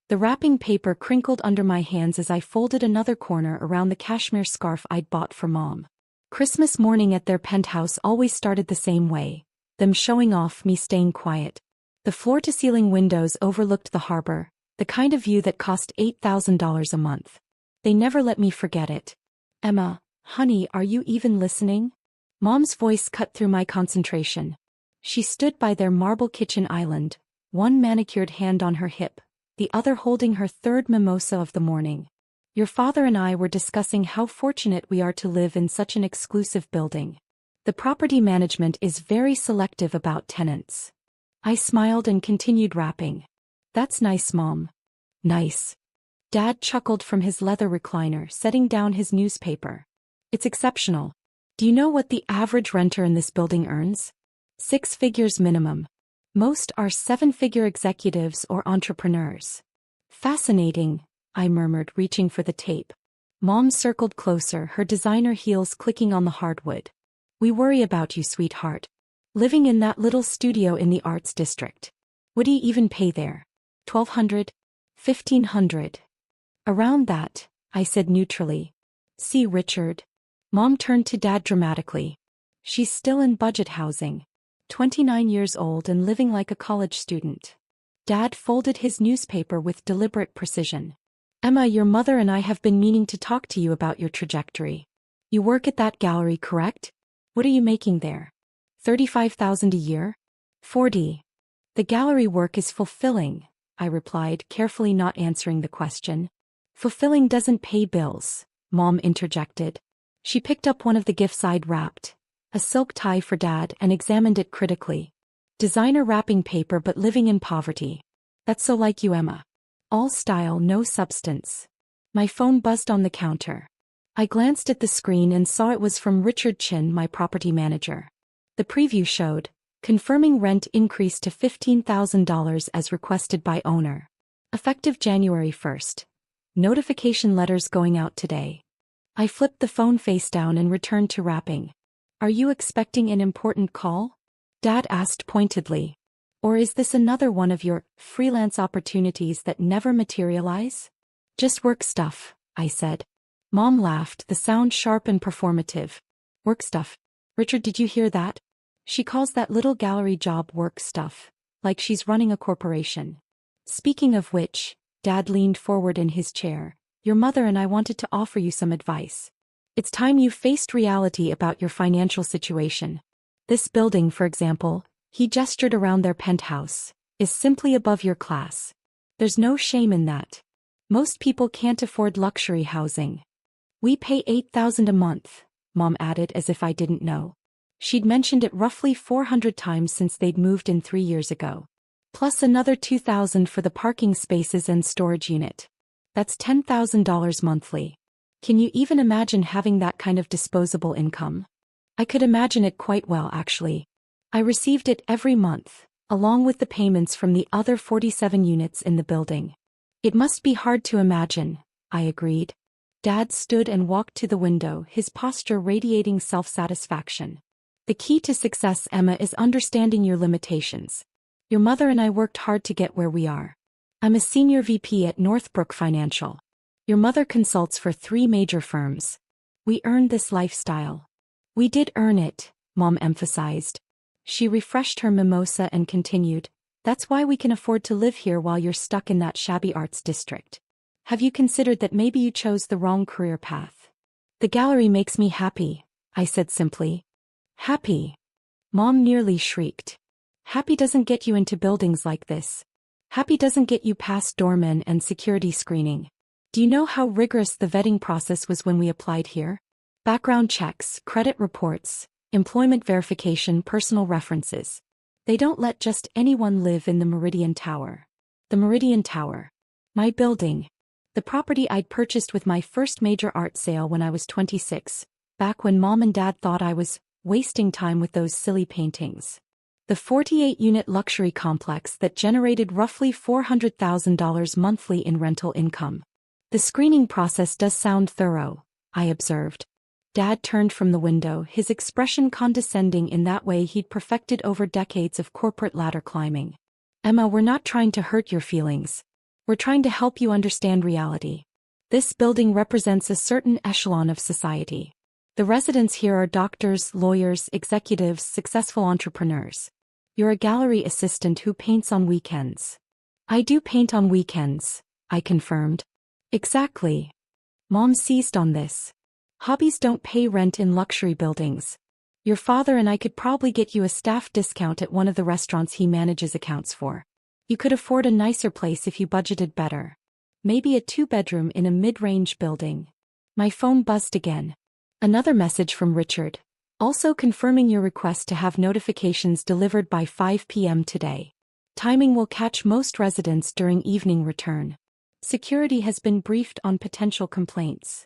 The wrapping paper crinkled under my hands as I folded another corner around the cashmere scarf I'd bought for Mom. Christmas morning at their penthouse always started the same way, them showing off, me staying quiet. The floor-to-ceiling windows overlooked the harbor, the kind of view that cost $8,000 a month. They never let me forget it. Emma, honey, are you even listening? Mom's voice cut through my concentration. She stood by their marble kitchen island, one manicured hand on her hip, the other holding her third mimosa of the morning. Your father and I were discussing how fortunate we are to live in such an exclusive building. The property management is very selective about tenants. I smiled and continued wrapping. That's nice, Mom. Nice. Dad chuckled from his leather recliner, setting down his newspaper. It's exceptional. Do you know what the average renter in this building earns? 6 figures minimum. Most are 7-figure executives or entrepreneurs. Fascinating, I murmured, reaching for the tape. Mom circled closer, her designer heels clicking on the hardwood. We worry about you, sweetheart. Living in that little studio in the Arts District. What do you even pay there? $1,200? $1,500? Around that, I said neutrally. See, Richard. Mom turned to Dad dramatically. She's still in budget housing. 29 years old and living like a college student. Dad folded his newspaper with deliberate precision. Emma, your mother and I have been meaning to talk to you about your trajectory. You work at that gallery, correct? What are you making there? $35,000 a year? 40. The gallery work is fulfilling, I replied, carefully not answering the question. Fulfilling doesn't pay bills, Mom interjected. She picked up one of the gifts I'd wrapped, a silk tie for Dad, and examined it critically. Designer wrapping paper but living in poverty. That's so like you, Emma. All style, no substance. My phone buzzed on the counter. I glanced at the screen and saw it was from Richard Chin, my property manager. The preview showed, confirming rent increase to $15,000 as requested by owner. Effective January 1st. Notification letters going out today. I flipped the phone face down and returned to wrapping. Are you expecting an important call? Dad asked pointedly. Or is this another one of your freelance opportunities that never materialize? Just work stuff, I said. Mom laughed, the sound sharp and performative. Work stuff. Richard, did you hear that? She calls that little gallery job work stuff, like she's running a corporation. Speaking of which, Dad leaned forward in his chair. Your mother and I wanted to offer you some advice. It's time you faced reality about your financial situation. This building, for example, he gestured around their penthouse, is simply above your class. There's no shame in that. Most people can't afford luxury housing. We pay $8,000 a month, Mom added as if I didn't know. She'd mentioned it roughly 400 times since they'd moved in 3 years ago. Plus another $2,000 for the parking spaces and storage unit. That's $10,000 monthly. Can you even imagine having that kind of disposable income? I could imagine it quite well, actually. I received it every month, along with the payments from the other 47 units in the building. It must be hard to imagine, I agreed. Dad stood and walked to the window, his posture radiating self-satisfaction. The key to success, Emma, is understanding your limitations. Your mother and I worked hard to get where we are. I'm a senior VP at Northbrook Financial. Your mother consults for 3 major firms. We earned this lifestyle. We did earn it, Mom emphasized. She refreshed her mimosa and continued, that's why we can afford to live here while you're stuck in that shabby arts district. Have you considered that maybe you chose the wrong career path? The gallery makes me happy, I said simply. Happy? Mom nearly shrieked. Happy doesn't get you into buildings like this. Happy doesn't get you past doormen and security screening. Do you know how rigorous the vetting process was when we applied here? Background checks, credit reports, employment verification, personal references. They don't let just anyone live in the Meridian Tower. The Meridian Tower. My building. The property I'd purchased with my first major art sale when I was 26, back when Mom and Dad thought I was wasting time with those silly paintings. The 48-unit luxury complex that generated roughly $400,000 monthly in rental income. The screening process does sound thorough, I observed. Dad turned from the window, his expression condescending in that way he'd perfected over decades of corporate ladder climbing. Emma, we're not trying to hurt your feelings. We're trying to help you understand reality. This building represents a certain echelon of society. The residents here are doctors, lawyers, executives, successful entrepreneurs. You're a gallery assistant who paints on weekends. I do paint on weekends, I confirmed. Exactly. Mom seized on this. Hobbies don't pay rent in luxury buildings. Your father and I could probably get you a staff discount at one of the restaurants he manages accounts for. You could afford a nicer place if you budgeted better. Maybe a 2-bedroom in a mid-range building. My phone buzzed again. Another message from Richard. Also confirming your request to have notifications delivered by 5 p.m. today. Timing will catch most residents during evening return. Security has been briefed on potential complaints.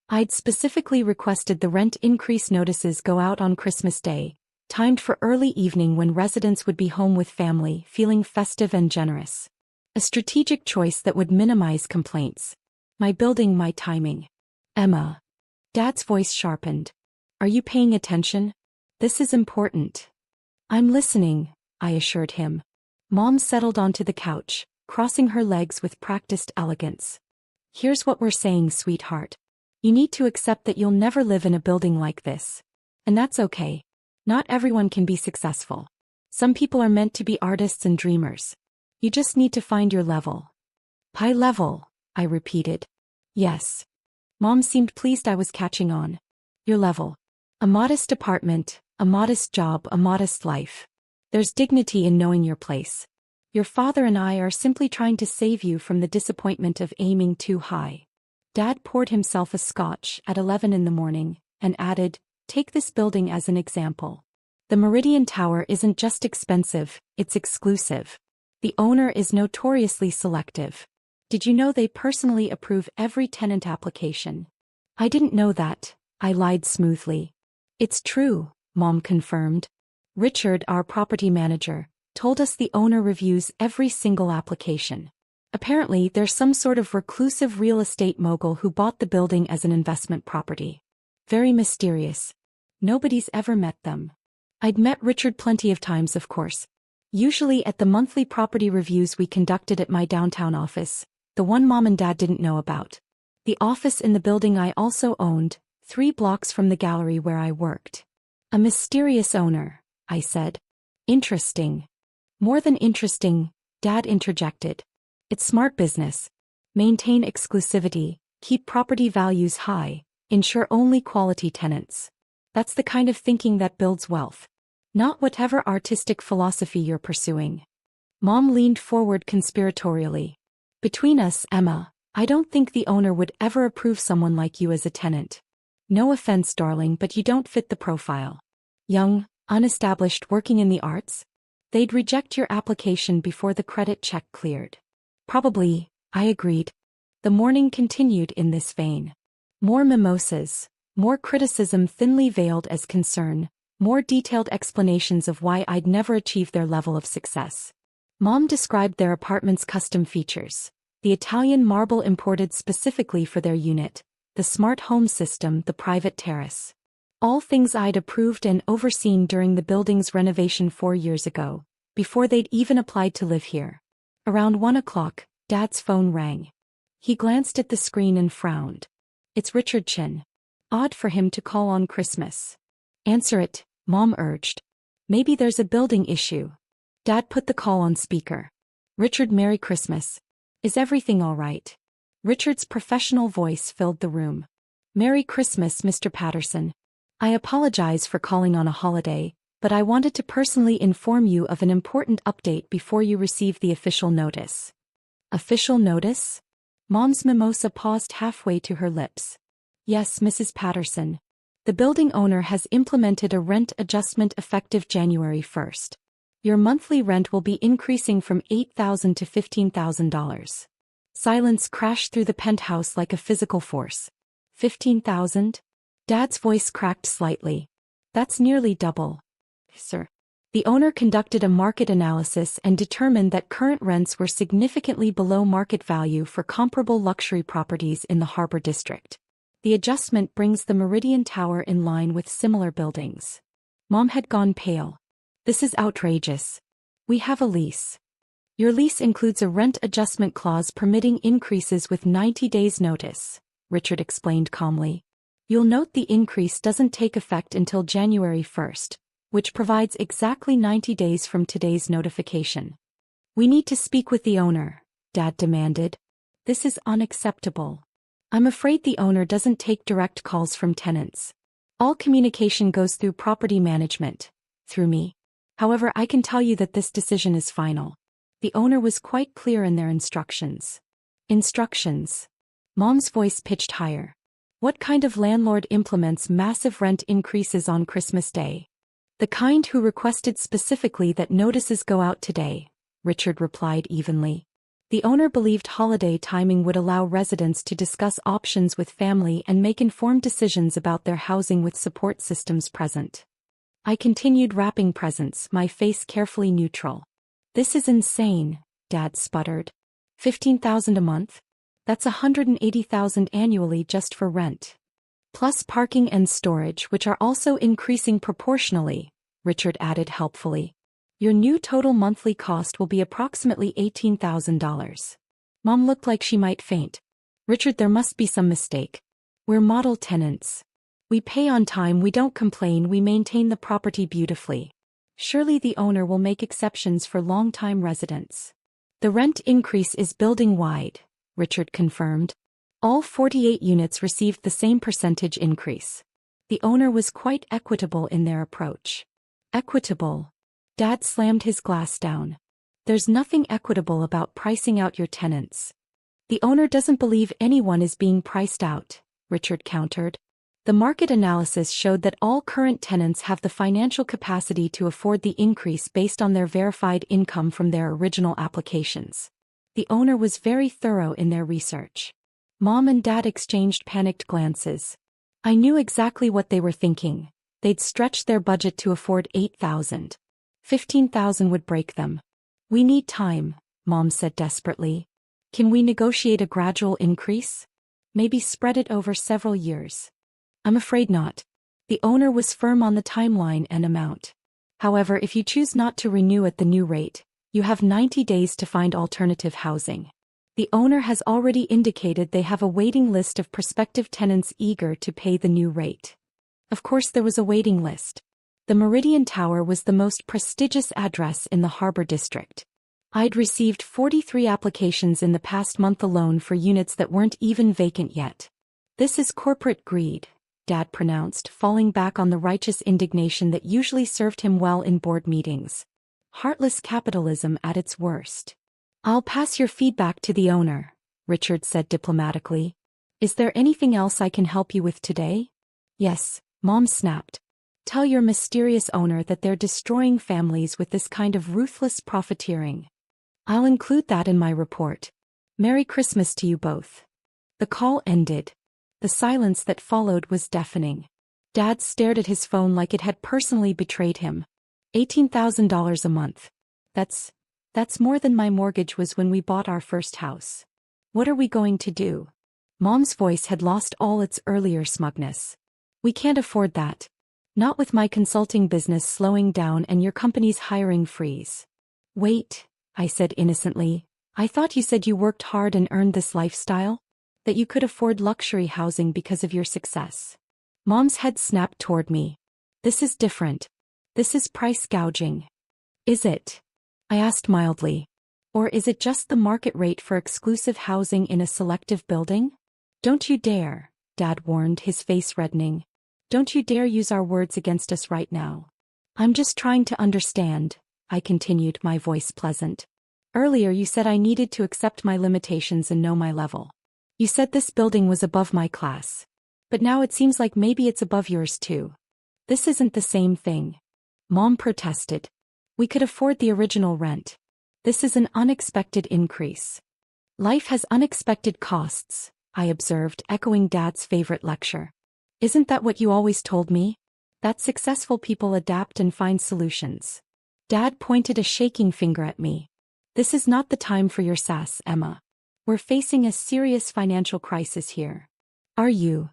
I'd specifically requested the rent increase notices go out on Christmas Day, timed for early evening when residents would be home with family, feeling festive and generous. A strategic choice that would minimize complaints. My building, my timing. Emma. Dad's voice sharpened. Are you paying attention? This is important. I'm listening, I assured him. Mom settled onto the couch, crossing her legs with practiced elegance. Here's what we're saying, sweetheart. You need to accept that you'll never live in a building like this. And that's okay. Not everyone can be successful. Some people are meant to be artists and dreamers. You just need to find your level. High level, I repeated. Yes. Mom seemed pleased I was catching on. Your level. A modest apartment, a modest job, a modest life. There's dignity in knowing your place. Your father and I are simply trying to save you from the disappointment of aiming too high. Dad poured himself a scotch at 11 in the morning and added, take this building as an example. The Meridian Tower isn't just expensive, it's exclusive. The owner is notoriously selective. Did you know they personally approve every tenant application? I didn't know that, I lied smoothly. It's true, Mom confirmed. Richard, our property manager, told us the owner reviews every single application. Apparently, there's some sort of reclusive real estate mogul who bought the building as an investment property. Very mysterious. Nobody's ever met them. I'd met Richard plenty of times, of course. Usually at the monthly property reviews we conducted at my downtown office, the one Mom and Dad didn't know about. The office in the building I also owned, 3 blocks from the gallery where I worked. A mysterious owner, I said. Interesting. More than interesting, Dad interjected. It's smart business. Maintain exclusivity, keep property values high, ensure only quality tenants. That's the kind of thinking that builds wealth. Not whatever artistic philosophy you're pursuing. Mom leaned forward conspiratorially. Between us, Emma, I don't think the owner would ever approve someone like you as a tenant. No offense, darling, but you don't fit the profile. Young, unestablished, working in the arts? They'd reject your application before the credit check cleared. Probably, I agreed. The morning continued in this vein. More mimosas, more criticism thinly veiled as concern, more detailed explanations of why I'd never achieve their level of success. Mom described their apartment's custom features. The Italian marble imported specifically for their unit, the smart home system, the private terrace. All things I'd approved and overseen during the building's renovation 4 years ago, before they'd even applied to live here. Around 1 o'clock, Dad's phone rang. He glanced at the screen and frowned. It's Richard Chin. Odd for him to call on Christmas. Answer it, Mom urged. Maybe there's a building issue. Dad put the call on speaker. Richard, Merry Christmas. Is everything all right? Richard's professional voice filled the room. Merry Christmas, Mr. Patterson. I apologize for calling on a holiday, but I wanted to personally inform you of an important update before you receive the official notice. Official notice? Mom's mimosa paused halfway to her lips. Yes, Mrs. Patterson. The building owner has implemented a rent adjustment effective January 1st. Your monthly rent will be increasing from $8,000 to $15,000. Silence crashed through the penthouse like a physical force. 15,000? Dad's voice cracked slightly. That's nearly double. Sir. The owner conducted a market analysis and determined that current rents were significantly below market value for comparable luxury properties in the Harbor District. The adjustment brings the Meridian Tower in line with similar buildings. Mom had gone pale. This is outrageous. We have a lease. Your lease includes a rent adjustment clause permitting increases with 90 days notice, Richard explained calmly. You'll note the increase doesn't take effect until January 1st, which provides exactly 90 days from today's notification. We need to speak with the owner, Dad demanded. This is unacceptable. I'm afraid the owner doesn't take direct calls from tenants. All communication goes through property management, through me. However, I can tell you that this decision is final. The owner was quite clear in their instructions. Instructions. Mom's voice pitched higher. What kind of landlord implements massive rent increases on Christmas Day? The kind who requested specifically that notices go out today, Richard replied evenly. The owner believed holiday timing would allow residents to discuss options with family and make informed decisions about their housing with support systems present. I continued wrapping presents, my face carefully neutral. This is insane, Dad sputtered. $15,000 a month? That's $180,000 annually just for rent. Plus parking and storage, which are also increasing proportionally, Richard added helpfully. Your new total monthly cost will be approximately $18,000. Mom looked like she might faint. Richard, there must be some mistake. We're model tenants. We pay on time, we don't complain, we maintain the property beautifully. Surely the owner will make exceptions for long-time residents. The rent increase is building-wide, Richard confirmed. All 48 units received the same percentage increase. The owner was quite equitable in their approach. Equitable? Dad slammed his glass down. There's nothing equitable about pricing out your tenants. The owner doesn't believe anyone is being priced out, Richard countered. The market analysis showed that all current tenants have the financial capacity to afford the increase based on their verified income from their original applications. The owner was very thorough in their research. Mom and Dad exchanged panicked glances. I knew exactly what they were thinking. They'd stretched their budget to afford $8,000. $15,000 would break them. We need time, Mom said desperately. Can we negotiate a gradual increase? Maybe spread it over several years. I'm afraid not. The owner was firm on the timeline and amount. However, if you choose not to renew at the new rate, you have 90 days to find alternative housing. The owner has already indicated they have a waiting list of prospective tenants eager to pay the new rate. Of course, there was a waiting list. The Meridian Tower was the most prestigious address in the Harbor District. I'd received 43 applications in the past month alone for units that weren't even vacant yet. This is corporate greed, Dad pronounced, falling back on the righteous indignation that usually served him well in board meetings. Heartless capitalism at its worst. I'll pass your feedback to the owner, Richard said diplomatically. Is there anything else I can help you with today? Yes, Mom snapped. Tell your mysterious owner that they're destroying families with this kind of ruthless profiteering. I'll include that in my report. Merry Christmas to you both. The call ended. The silence that followed was deafening. Dad stared at his phone like it had personally betrayed him. $18,000 a month. That's more than my mortgage was when we bought our first house. What are we going to do? Mom's voice had lost all its earlier smugness. We can't afford that. Not with my consulting business slowing down and your company's hiring freeze. Wait, I said innocently. I thought you said you worked hard and earned this lifestyle? That you could afford luxury housing because of your success. Mom's head snapped toward me. This is different. This is price gouging. Is it? I asked mildly. Or is it just the market rate for exclusive housing in a selective building? Don't you dare, Dad warned, his face reddening. Don't you dare use our words against us right now. I'm just trying to understand, I continued, my voice pleasant. Earlier you said I needed to accept my limitations and know my level. You said this building was above my class. But now it seems like maybe it's above yours too. This isn't the same thing. Mom protested. We could afford the original rent. This is an unexpected increase. Life has unexpected costs, I observed, echoing Dad's favorite lecture. Isn't that what you always told me? That successful people adapt and find solutions. Dad pointed a shaking finger at me. This is not the time for your sass, Emma. We're facing a serious financial crisis here. Are you?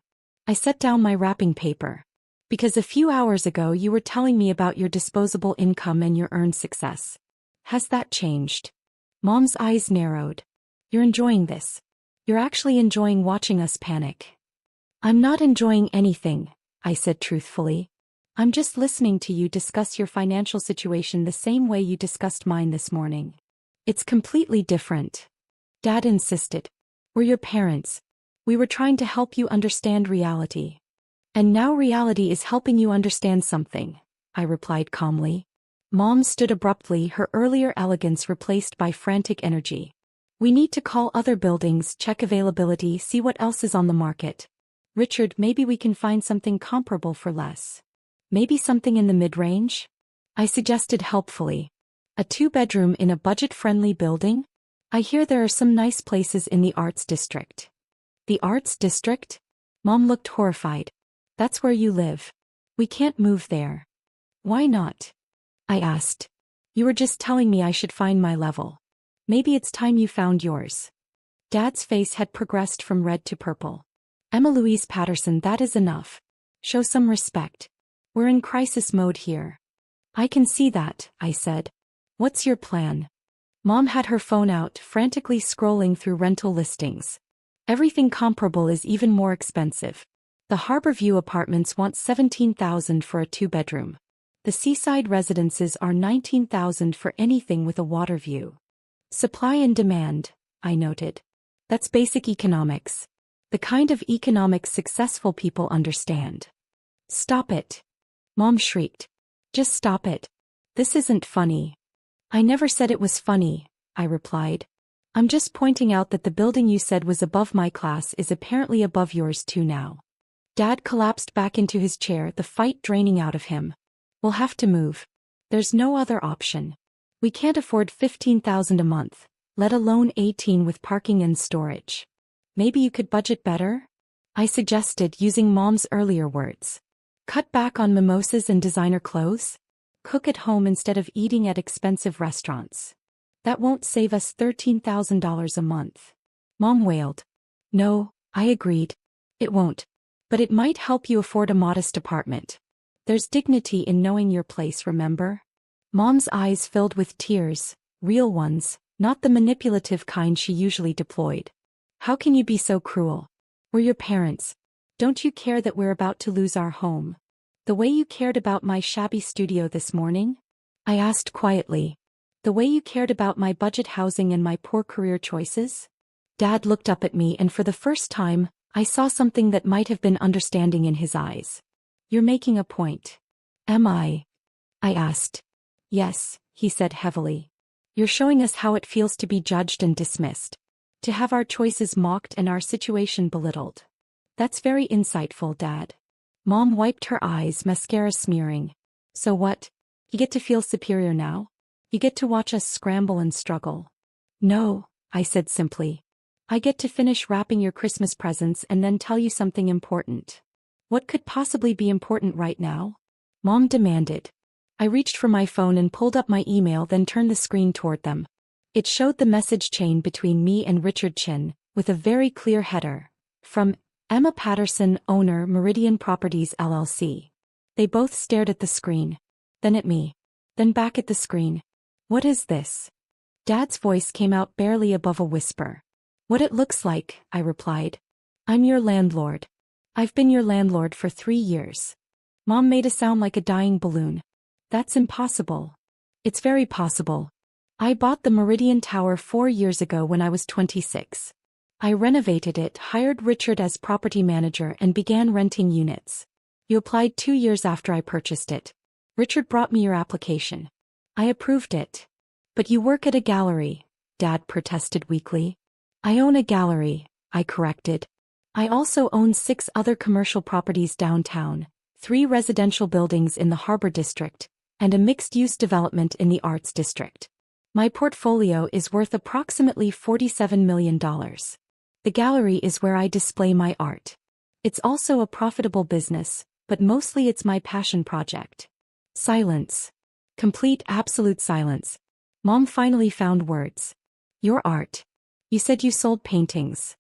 I set down my wrapping paper. Because a few hours ago you were telling me about your disposable income and your earned success. Has that changed? Mom's eyes narrowed. You're enjoying this. You're actually enjoying watching us panic. I'm not enjoying anything, I said truthfully. I'm just listening to you discuss your financial situation the same way you discussed mine this morning. It's completely different. Dad insisted. We're your parents. We were trying to help you understand reality. And now reality is helping you understand something, I replied calmly. Mom stood abruptly, her earlier elegance replaced by frantic energy. We need to call other buildings, check availability, see what else is on the market. Richard, maybe we can find something comparable for less. Maybe something in the mid-range? I suggested helpfully. A 2-bedroom in a budget-friendly building? I hear there are some nice places in the Arts District. The Arts District? Mom looked horrified. That's where you live. We can't move there. Why not? I asked. You were just telling me I should find my level. Maybe it's time you found yours. Dad's face had progressed from red to purple. Emma Louise Patterson, that is enough. Show some respect. We're in crisis mode here. I can see that, I said. What's your plan? Mom had her phone out, frantically scrolling through rental listings. Everything comparable is even more expensive. The Harborview apartments want $17,000 for a 2-bedroom. The seaside residences are $19,000 for anything with a water view. Supply and demand, I noted. That's basic economics. The kind of economics successful people understand. Stop it. Mom shrieked. Just stop it. This isn't funny. I never said it was funny, I replied. I'm just pointing out that the building you said was above my class is apparently above yours too now. Dad collapsed back into his chair, the fight draining out of him. We'll have to move. There's no other option. We can't afford $15,000 a month, let alone 18 with parking and storage. Maybe you could budget better? I suggested, using Mom's earlier words. Cut back on mimosas and designer clothes? Cook at home instead of eating at expensive restaurants. That won't save us $13,000 a month. Mom wailed. No, I agreed. It won't. But it might help you afford a modest apartment. There's dignity in knowing your place, remember? Mom's eyes filled with tears, real ones, not the manipulative kind she usually deployed. How can you be so cruel? We're your parents. Don't you care that we're about to lose our home? The way you cared about my shabby studio this morning? I asked quietly. The way you cared about my budget housing and my poor career choices? Dad looked up at me, and for the first time, I saw something that might have been understanding in his eyes. You're making a point. Am I? I asked. Yes, he said heavily. You're showing us how it feels to be judged and dismissed. To have our choices mocked and our situation belittled. That's very insightful, Dad. Mom wiped her eyes, mascara smearing. So what? You get to feel superior now? You get to watch us scramble and struggle? No, I said simply. I get to finish wrapping your Christmas presents and then tell you something important. What could possibly be important right now? Mom demanded. I reached for my phone and pulled up my email, then turned the screen toward them. It showed the message chain between me and Richard Chin, with a very clear header. From Emma Patterson, owner, Meridian Properties LLC. They both stared at the screen. Then at me. Then back at the screen. What is this? Dad's voice came out barely above a whisper. What it looks like, I replied. I'm your landlord. I've been your landlord for 3 years. Mom made a sound like a dying balloon. That's impossible. It's very possible. I bought the Meridian Tower 4 years ago when I was 26. I renovated it, hired Richard as property manager, and began renting units. You applied 2 years after I purchased it. Richard brought me your application. I approved it. But you work at a gallery, Dad protested weakly. I own a gallery, I corrected. I also own 6 other commercial properties downtown, 3 residential buildings in the Harbor District, and a mixed-use development in the Arts District. My portfolio is worth approximately $47 million. The gallery is where I display my art. It's also a profitable business, but mostly it's my passion project. Silence. Complete, absolute silence. Mom finally found words. Your art. You said you sold paintings.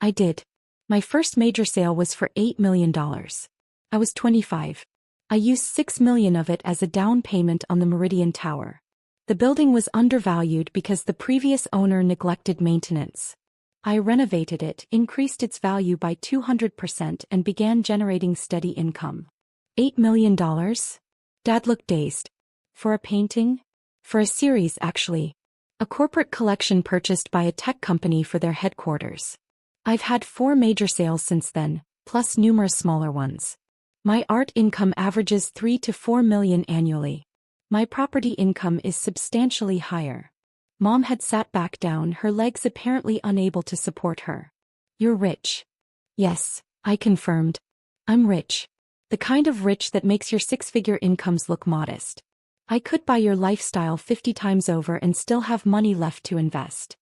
I did. My first major sale was for $8 million. I was 25. I used $6 million of it as a down payment on the Meridian Tower. The building was undervalued because the previous owner neglected maintenance. I renovated it, increased its value by 200% and began generating steady income. $8 million? Dad looked dazed. For a painting? For a series, actually. A corporate collection purchased by a tech company for their headquarters. I've had 4 major sales since then, plus numerous smaller ones. My art income averages 3 to 4 million annually. My property income is substantially higher. Mom had sat back down, her legs apparently unable to support her. You're rich. Yes, I confirmed. I'm rich. The kind of rich that makes your 6-figure incomes look modest. I could buy your lifestyle 50 times over and still have money left to invest.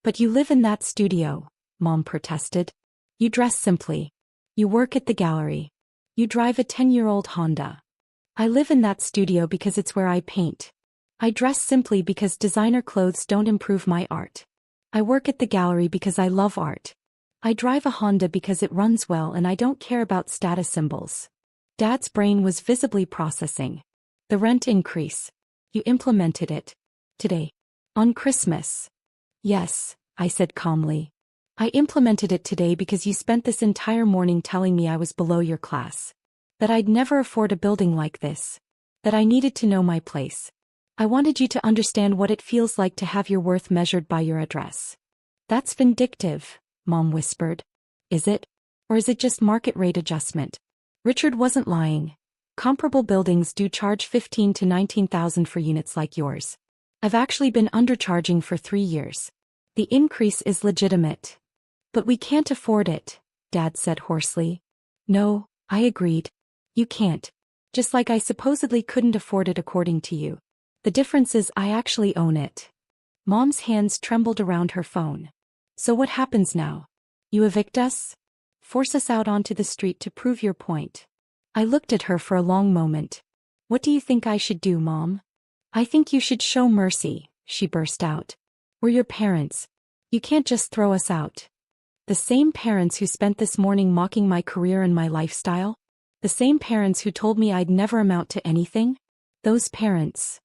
But you live in that studio, Mom protested. You dress simply. You work at the gallery. You drive a 10-year-old Honda. I live in that studio because it's where I paint. I dress simply because designer clothes don't improve my art. I work at the gallery because I love art. I drive a Honda because it runs well and I don't care about status symbols. Dad's brain was visibly processing. The rent increase. You implemented it. Today. On Christmas. Yes, I said calmly. I implemented it today because you spent this entire morning telling me I was below your class. That I'd never afford a building like this. That I needed to know my place. I wanted you to understand what it feels like to have your worth measured by your address. That's vindictive, Mom whispered. Is it? Or is it just market rate adjustment? Richard wasn't lying. Comparable buildings do charge $15,000 to $19,000 for units like yours. I've actually been undercharging for 3 years. The increase is legitimate. But we can't afford it, Dad said hoarsely. No, I agreed. You can't. Just like I supposedly couldn't afford it according to you. The difference is I actually own it. Mom's hands trembled around her phone. So what happens now? You evict us? Force us out onto the street to prove your point. I looked at her for a long moment. What do you think I should do, Mom? I think you should show mercy, she burst out. We're your parents. You can't just throw us out. The same parents who spent this morning mocking my career and my lifestyle? The same parents who told me I'd never amount to anything? Those parents.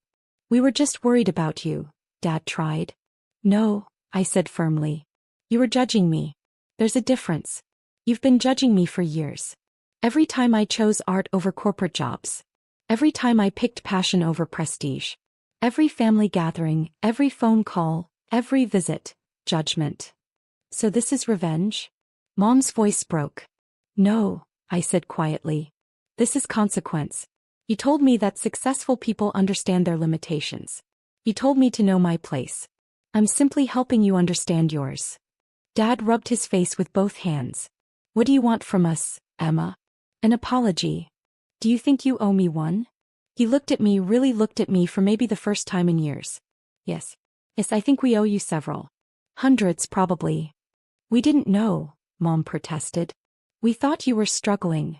We were just worried about you, Dad tried. No, I said firmly. You were judging me. There's a difference. You've been judging me for years. Every time I chose art over corporate jobs. Every time I picked passion over prestige. Every family gathering, every phone call, every visit, judgment. So this is revenge? Mom's voice broke. No, I said quietly. This is consequence. You told me that successful people understand their limitations. You told me to know my place. I'm simply helping you understand yours. Dad rubbed his face with both hands. What do you want from us, Emma? An apology. Do you think you owe me one? He looked at me, really looked at me for maybe the first time in years. Yes. Yes, I think we owe you several. Hundreds, probably. We didn't know, Mom protested. We thought you were struggling.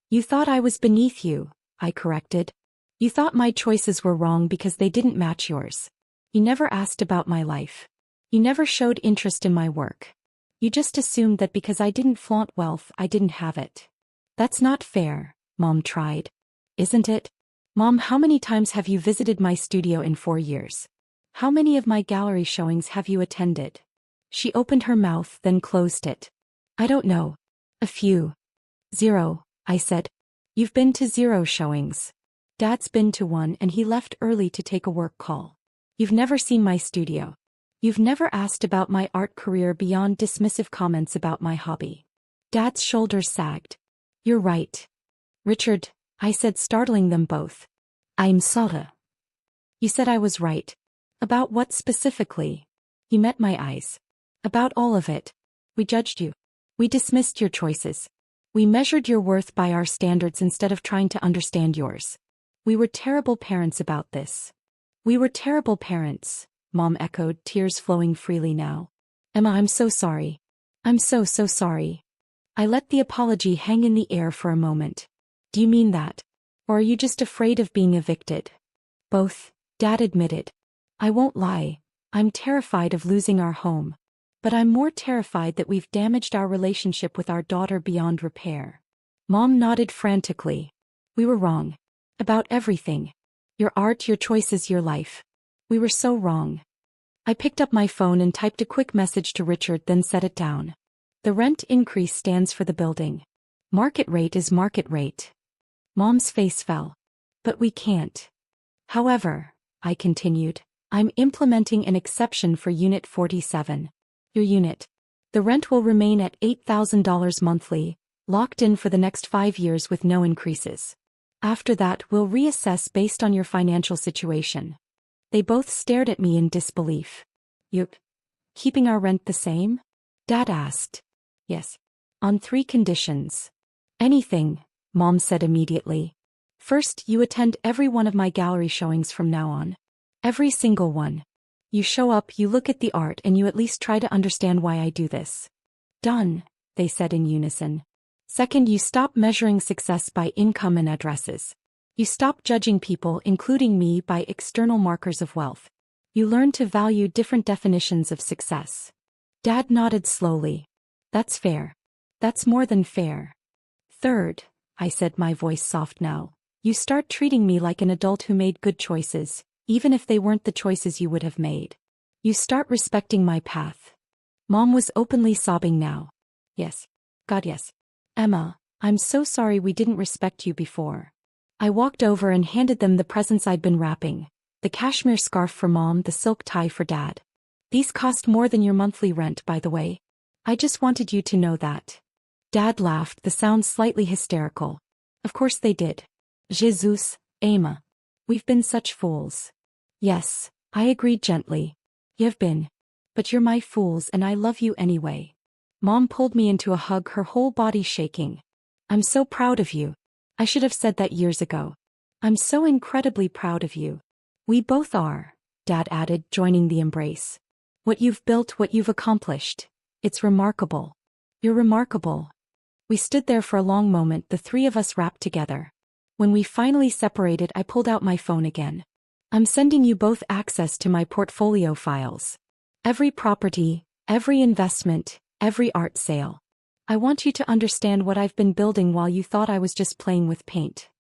You thought I was beneath you, I corrected. You thought my choices were wrong because they didn't match yours. You never asked about my life. You never showed interest in my work. You just assumed that because I didn't flaunt wealth, I didn't have it. That's not fair, Mom tried. Isn't it? Mom, how many times have you visited my studio in 4 years? How many of my gallery showings have you attended? She opened her mouth, then closed it. I don't know. A few. 0, I said. You've been to 0 showings. Dad's been to 1 and he left early to take a work call. You've never seen my studio. You've never asked about my art career beyond dismissive comments about my hobby. Dad's shoulders sagged. You're right. Richard, I said, startling them both. I'm sorry. You said I was right. About what specifically? He met my eyes. About all of it. We judged you. We dismissed your choices. We measured your worth by our standards instead of trying to understand yours. We were terrible parents about this. We were terrible parents, Mom echoed, tears flowing freely now. Emma, I'm so sorry. I'm so sorry. I let the apology hang in the air for a moment. Do you mean that? Or are you just afraid of being evicted? Both, Dad admitted. I won't lie, I'm terrified of losing our home. But I'm more terrified that we've damaged our relationship with our daughter beyond repair. Mom nodded frantically. We were wrong. About everything. Your art, your choices, your life. We were so wrong. I picked up my phone and typed a quick message to Richard, then set it down. The rent increase stands for the building. Market rate is market rate. Mom's face fell. But we can't. However, I continued, I'm implementing an exception for Unit 47. Your unit. The rent will remain at $8,000 monthly, locked in for the next 5 years with no increases. After that, we'll reassess based on your financial situation. They both stared at me in disbelief. Yup. Keeping our rent the same? Dad asked. Yes. On 3 conditions. Anything, Mom said immediately. First, you attend every one of my gallery showings from now on. Every single one. You show up, you look at the art, and you at least try to understand why I do this. Done, they said in unison. Second, you stop measuring success by income and addresses. You stop judging people, including me, by external markers of wealth. You learn to value different definitions of success. Dad nodded slowly. That's fair. That's more than fair. Third, I said, my voice soft now, you start treating me like an adult who made good choices, even if they weren't the choices you would have made. You start respecting my path. Mom was openly sobbing now. Yes. God, yes. Emma, I'm so sorry we didn't respect you before. I walked over and handed them the presents I'd been wrapping. The cashmere scarf for Mom, the silk tie for Dad. These cost more than your monthly rent, by the way. I just wanted you to know that. Dad laughed, the sound slightly hysterical. Of course they did. Jesus, Emma. We've been such fools. Yes, I agreed gently. You've been. But you're my fools and I love you anyway. Mom pulled me into a hug, her whole body shaking. I'm so proud of you. I should have said that years ago. I'm so incredibly proud of you. We both are, Dad added, joining the embrace. What you've built, what you've accomplished. It's remarkable. You're remarkable. We stood there for a long moment, the 3 of us wrapped together. When we finally separated, I pulled out my phone again. I'm sending you both access to my portfolio files. Every property, every investment, every art sale. I want you to understand what I've been building while you thought I was just playing with paint.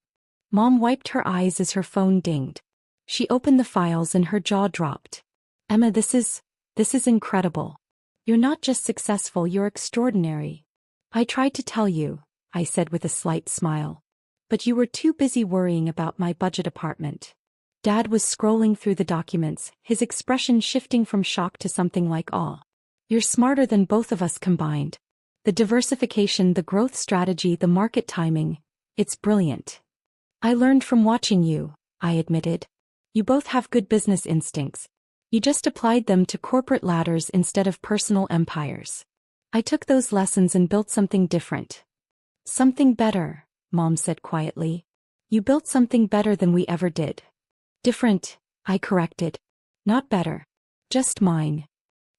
Mom wiped her eyes as her phone dinged. She opened the files and her jaw dropped. Emma, this is incredible. You're not just successful, you're extraordinary. I tried to tell you, I said with a slight smile. But you were too busy worrying about my budget apartment. Dad was scrolling through the documents, his expression shifting from shock to something like awe. You're smarter than both of us combined. The diversification, the growth strategy, the market timing, it's brilliant. I learned from watching you, I admitted. You both have good business instincts. You just applied them to corporate ladders instead of personal empires. I took those lessons and built something different. Something better, Mom said quietly. You built something better than we ever did. Different, I corrected. Not better. Just mine.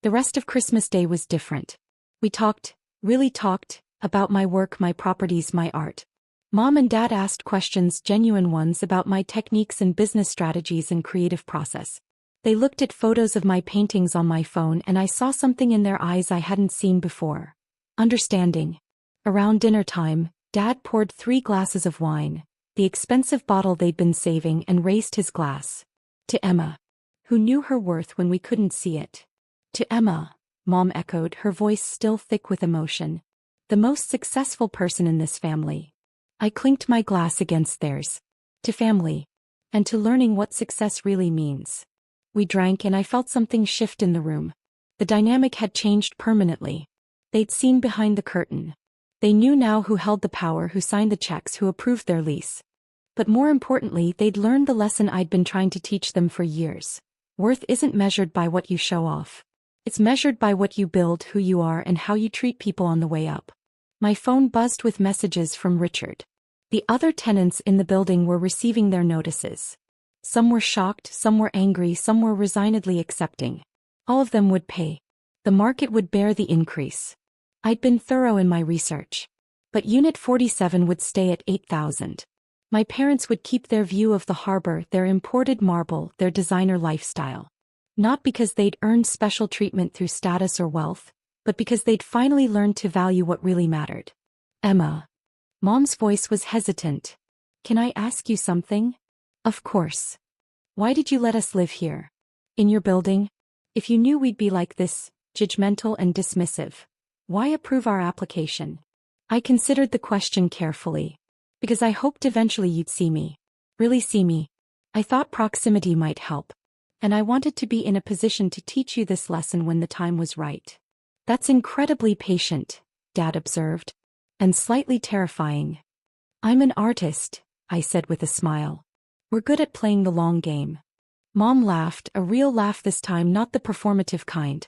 The rest of Christmas Day was different. We talked, really talked, about my work, my properties, my art. Mom and Dad asked questions, genuine ones, about my techniques and business strategies and creative process. They looked at photos of my paintings on my phone and I saw something in their eyes I hadn't seen before. Understanding. Around dinner time, Dad poured 3 glasses of wine, the expensive bottle they'd been saving, and raised his glass. To Emma. Who knew her worth when we couldn't see it. To Emma, Mom echoed, her voice still thick with emotion. The most successful person in this family. I clinked my glass against theirs. To family. And to learning what success really means. We drank and I felt something shift in the room. The dynamic had changed permanently. They'd seen behind the curtain. They knew now who held the power, who signed the checks, who approved their lease. But more importantly, they'd learned the lesson I'd been trying to teach them for years. Worth isn't measured by what you show off. It's measured by what you build, who you are, and how you treat people on the way up. My phone buzzed with messages from Richard. The other tenants in the building were receiving their notices. Some were shocked, some were angry, some were resignedly accepting. All of them would pay. The market would bear the increase. I'd been thorough in my research. But Unit 47 would stay at 8,000. My parents would keep their view of the harbor, their imported marble, their designer lifestyle. Not because they'd earned special treatment through status or wealth, but because they'd finally learned to value what really mattered. Emma. Mom's voice was hesitant. Can I ask you something? Of course. Why did you let us live here? In your building? If you knew we'd be like this, judgmental and dismissive, why approve our application? I considered the question carefully. Because I hoped eventually you'd see me. Really see me. I thought proximity might help. And I wanted to be in a position to teach you this lesson when the time was right. That's incredibly patient, Dad observed. And slightly terrifying. I'm an artist, I said with a smile. We're good at playing the long game. Mom laughed, a real laugh this time, not the performative kind.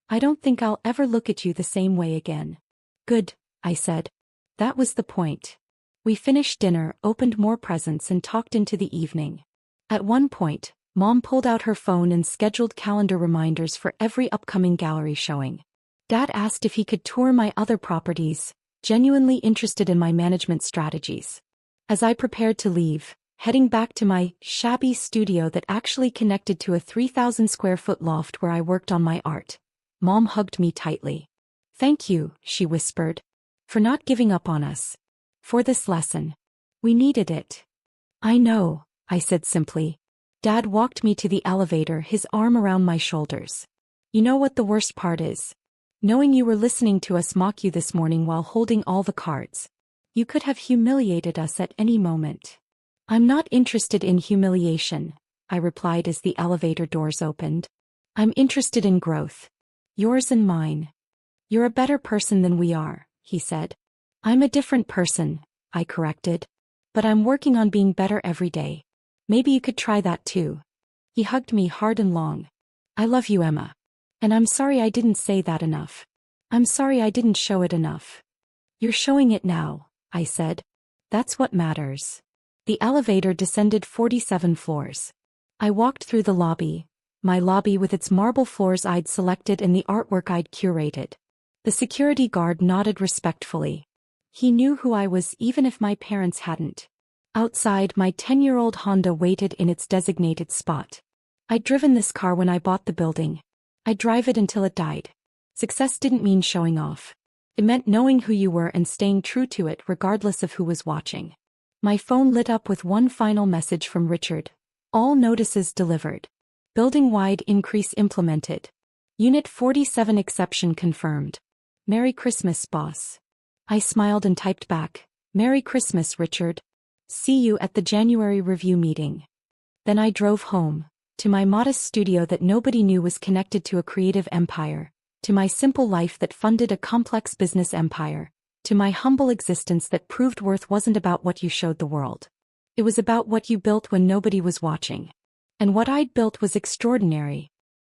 I don't think I'll ever look at you the same way again. Good, I said. That was the point. We finished dinner, opened more presents and talked into the evening. At one point, Mom pulled out her phone and scheduled calendar reminders for every upcoming gallery showing. Dad asked if he could tour my other properties, genuinely interested in my management strategies. As I prepared to leave, heading back to my shabby studio that actually connected to a 3,000 square foot loft where I worked on my art, Mom hugged me tightly. Thank you, she whispered, for not giving up on us. For this lesson. We needed it. I know, I said simply. Dad walked me to the elevator, his arm around my shoulders. You know what the worst part is? Knowing you were listening to us mock you this morning while holding all the cards. You could have humiliated us at any moment. I'm not interested in humiliation, I replied as the elevator doors opened. I'm interested in growth. Yours and mine. You're a better person than we are, he said. I'm a different person, I corrected. But I'm working on being better every day. Maybe you could try that too. He hugged me hard and long. I love you, Emma. And I'm sorry I didn't say that enough. I'm sorry I didn't show it enough. You're showing it now, I said. That's what matters. The elevator descended 47 floors. I walked through the lobby, my lobby with its marble floors I'd selected and the artwork I'd curated. The security guard nodded respectfully. He knew who I was even if my parents hadn't. Outside, my 10-year-old Honda waited in its designated spot. I'd driven this car when I bought the building. I'd drive it until it died. Success didn't mean showing off. It meant knowing who you were and staying true to it regardless of who was watching. My phone lit up with one final message from Richard. All notices delivered. Building-wide increase implemented. Unit 47 exception confirmed. Merry Christmas, boss. I smiled and typed back, Merry Christmas, Richard. See you at the January review meeting. Then I drove home, to my modest studio that nobody knew was connected to a creative empire, to my simple life that funded a complex business empire, to my humble existence that proved worth wasn't about what you showed the world. It was about what you built when nobody was watching. And what I'd built was extraordinary,